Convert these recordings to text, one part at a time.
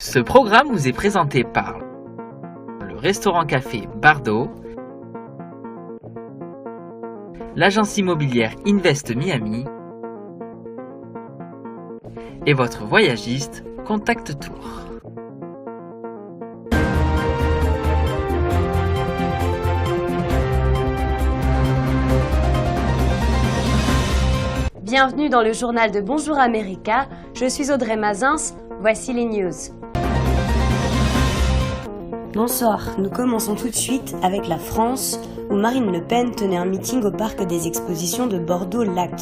Ce programme vous est présenté par le restaurant-café Bardot, l'agence immobilière Invest Miami et votre voyagiste Contact Tour. Bienvenue dans le journal de Bonjour America, je suis Audrey Mazins, voici les news. Bonsoir, nous commençons tout de suite avec la France, où Marine Le Pen tenait un meeting au parc des expositions de Bordeaux-Lac.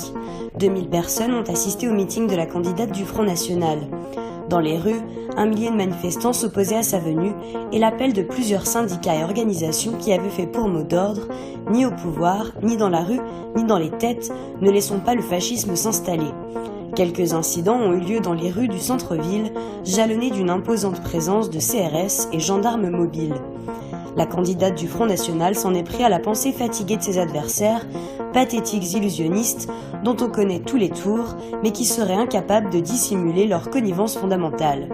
2000 personnes ont assisté au meeting de la candidate du Front National. Dans les rues, 1 millier de manifestants s'opposaient à sa venue et l'appel de plusieurs syndicats et organisations qui avaient fait pour mot d'ordre « Ni au pouvoir, ni dans la rue, ni dans les têtes, ne laissons pas le fascisme s'installer ». Quelques incidents ont eu lieu dans les rues du centre-ville, jalonnés d'une imposante présence de CRS et gendarmes mobiles. La candidate du Front National s'en est pris à la pensée fatiguée de ses adversaires, pathétiques illusionnistes dont on connaît tous les tours, mais qui seraient incapables de dissimuler leur connivence fondamentale.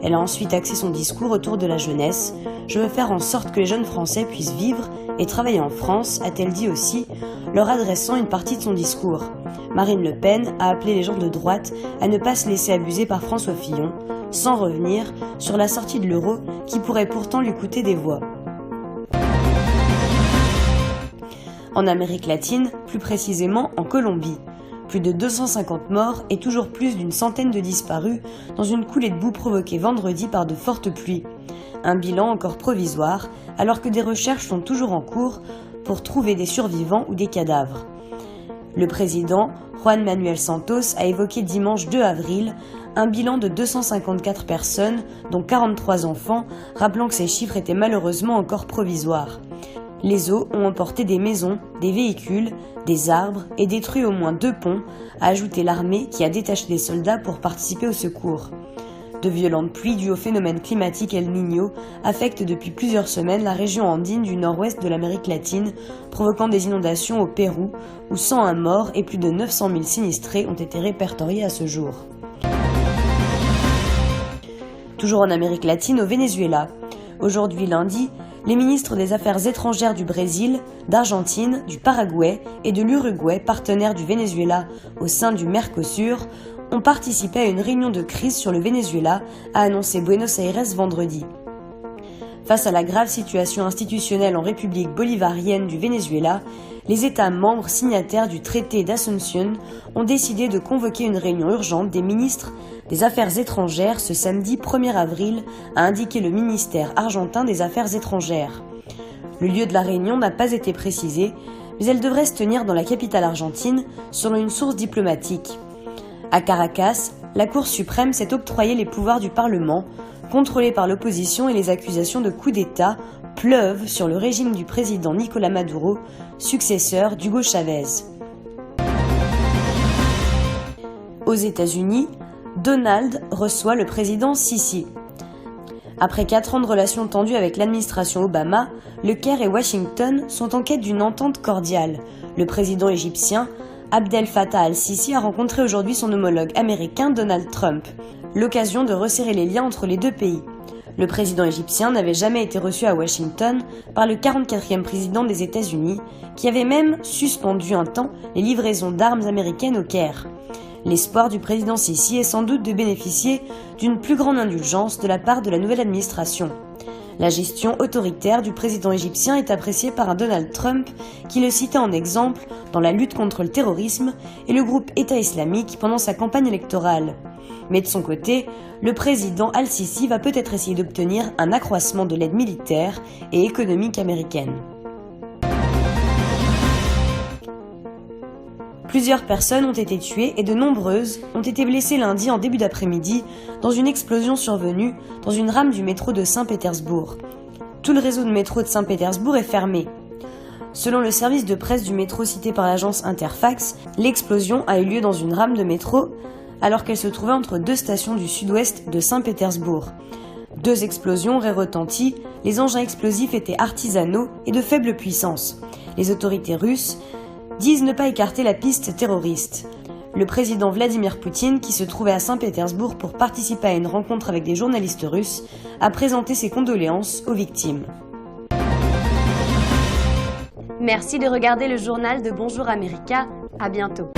Elle a ensuite axé son discours autour de la jeunesse. « Je veux faire en sorte que les jeunes Français puissent vivre et travailler en France », a-t-elle dit aussi, leur adressant une partie de son discours. Marine Le Pen a appelé les gens de droite à ne pas se laisser abuser par François Fillon, sans revenir sur la sortie de l'euro qui pourrait pourtant lui coûter des voix. En Amérique latine, plus précisément en Colombie. Plus de 250 morts et toujours plus d'une centaine de disparus dans une coulée de boue provoquée vendredi par de fortes pluies. Un bilan encore provisoire, alors que des recherches sont toujours en cours pour trouver des survivants ou des cadavres. Le président, Juan Manuel Santos, a évoqué dimanche 2 avril un bilan de 254 personnes, dont 43 enfants, rappelant que ces chiffres étaient malheureusement encore provisoires. Les eaux ont emporté des maisons, des véhicules, des arbres et détruit au moins 2 ponts, a ajouté l'armée qui a détaché des soldats pour participer au secours. De violentes pluies dues au phénomène climatique El Niño affectent depuis plusieurs semaines la région andine du nord-ouest de l'Amérique latine, provoquant des inondations au Pérou, où 101 morts et plus de 900 000 sinistrés ont été répertoriés à ce jour. Toujours en Amérique latine, au Venezuela. Aujourd'hui lundi, les ministres des Affaires étrangères du Brésil, d'Argentine, du Paraguay et de l'Uruguay, partenaires du Venezuela au sein du Mercosur, ont participé à une réunion de crise sur le Venezuela, a annoncé Buenos Aires vendredi. Face à la grave situation institutionnelle en République bolivarienne du Venezuela, les États membres signataires du traité d'Asunción ont décidé de convoquer une réunion urgente des ministres des Affaires étrangères ce samedi 1er avril, a indiqué le ministère argentin des Affaires étrangères. Le lieu de la réunion n'a pas été précisé, mais elle devrait se tenir dans la capitale argentine, selon une source diplomatique. À Caracas, la Cour suprême s'est octroyé les pouvoirs du Parlement, contrôlé par l'opposition, et les accusations de coup d'État pleuvent sur le régime du président Nicolás Maduro, successeur d'Hugo Chavez. Aux États-Unis, Donald reçoit le président Sisi. Après 4 ans de relations tendues avec l'administration Obama, Le Caire et Washington sont en quête d'une entente cordiale. Le président égyptien Abdel Fattah al-Sisi a rencontré aujourd'hui son homologue américain Donald Trump, l'occasion de resserrer les liens entre les deux pays. Le président égyptien n'avait jamais été reçu à Washington par le 44e président des États-Unis, qui avait même suspendu un temps les livraisons d'armes américaines au Caire. L'espoir du président Sisi est sans doute de bénéficier d'une plus grande indulgence de la part de la nouvelle administration. La gestion autoritaire du président égyptien est appréciée par un Donald Trump qui le citait en exemple dans la lutte contre le terrorisme et le groupe État islamique pendant sa campagne électorale. Mais de son côté, le président al-Sisi va peut-être essayer d'obtenir un accroissement de l'aide militaire et économique américaine. Plusieurs personnes ont été tuées et de nombreuses ont été blessées lundi en début d'après-midi dans une explosion survenue dans une rame du métro de Saint-Pétersbourg. Tout le réseau de métro de Saint-Pétersbourg est fermé. Selon le service de presse du métro cité par l'agence Interfax, l'explosion a eu lieu dans une rame de métro alors qu'elle se trouvait entre 2 stations du sud-ouest de Saint-Pétersbourg. 2 explosions auraient retenti, les engins explosifs étaient artisanaux et de faible puissance. Les autorités russes disent ne pas écarter la piste terroriste. Le président Vladimir Poutine, qui se trouvait à Saint-Pétersbourg pour participer à une rencontre avec des journalistes russes, a présenté ses condoléances aux victimes. Merci de regarder le journal de Bonjour America. À bientôt.